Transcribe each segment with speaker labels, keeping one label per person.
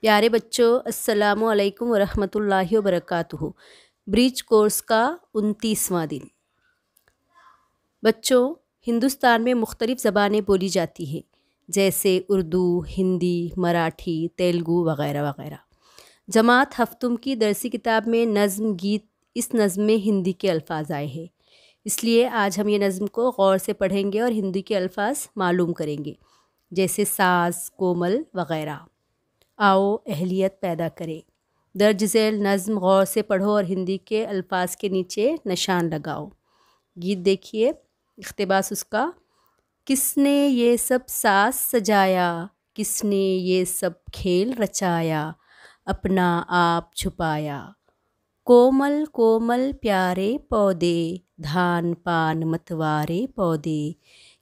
Speaker 1: प्यारे बच्चों, अस्सलामु अलैकुम वरहमतुल्लाहि वबरकातुहू। ब्रिज कोर्स का 29वां दिन। बच्चों, हिंदुस्तान में मुख्तलिफ़ ज़बानें बोली जाती हैं, जैसे उर्दू, हिंदी, मराठी, तेलुगु वगैरह वगैरह। जमात हफ्तुम की दरसी किताब में नज़्म गीत, इस नज़्म में हिंदी के अल्फाज आए हैं, इसलिए आज हम ये नज़्म को गौर से पढ़ेंगे और हिंदी के अल्फाज मालूम करेंगे, जैसे साज, कोमल वगैरह। आओ अहलियत पैदा करें। दर्ज झैल नज़्म गौर से पढ़ो और हिंदी के अल्फाज के नीचे निशान लगाओ। गीत देखिए, इख्तिबास उसका। किसने ये सब साज सजाया, किसने ये सब खेल रचाया, अपना आप छुपाया। कोमल कोमल प्यारे पौधे, धान पान मतवारे पौधे,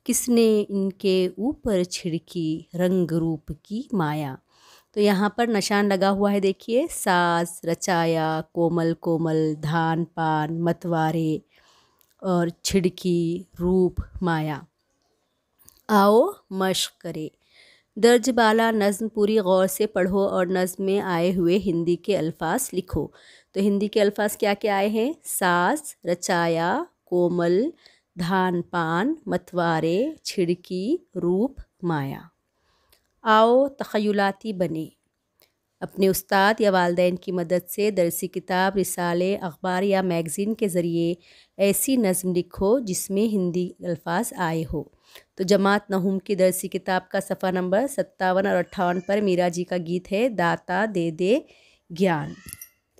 Speaker 1: किसने इनके ऊपर छिड़की रंग रूप की माया। तो यहाँ पर निशान लगा हुआ है, देखिए, साज, रचाया, कोमल कोमल, धान पान, मतवारे और छिड़की, रूप, माया। आओ मश्क करें। दर्ज बाला नज़्म पूरी गौर से पढ़ो और नज़्म में आए हुए हिंदी के अल्फाज लिखो। तो हिंदी के अल्फाज क्या क्या आए हैं? साज, रचाया, कोमल, धान पान, मतवारे, छिड़की, रूप, माया। आओ तख़य्युलाती बने। अपने उस्ताद या वालदैन की मदद से दरसी किताब, रिसाले, अखबार या मैगज़ीन के ज़रिए ऐसी नज़्म लिखो जिसमें हिंदी अल्फाज आए हो। तो जमात नहूम की दरसी किताब का सफ़ा नंबर 57 और 58 पर मीरा जी का गीत है, दाता दे दे ज्ञान।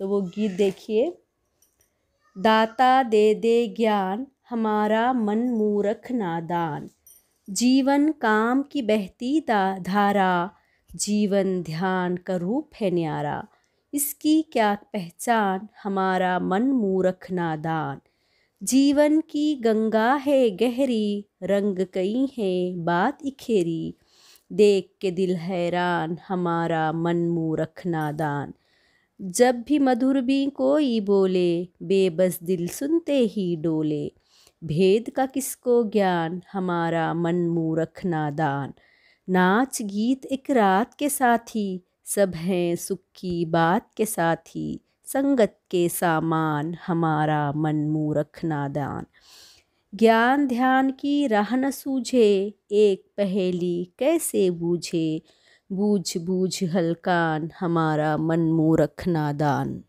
Speaker 1: तो वो गीत देखिए। दाता दे दे ज्ञान, हमारा मन मूरख नादान, जीवन काम की बहती धारा, जीवन ध्यान का रूप है न्यारा, इसकी क्या पहचान, हमारा मन मूरख नादान। जीवन की गंगा है गहरी, रंग कई है बात इखेरी, देख के दिल हैरान, हमारा मन मूरख नादान। जब भी मधुर भी कोई बोले, बेबस दिल सुनते ही डोले, भेद का किसको ज्ञान, हमारा मन मूरख नादान। नाच गीत एक रात के साथी, सब हैं सुख की बात के साथी, संगत के सामान, हमारा मन मूरख नादान। ज्ञान ध्यान की राह न सूझे, एक पहेली कैसे बूझे, बूझ बूझ हलकान, हमारा मन मूरख नादान।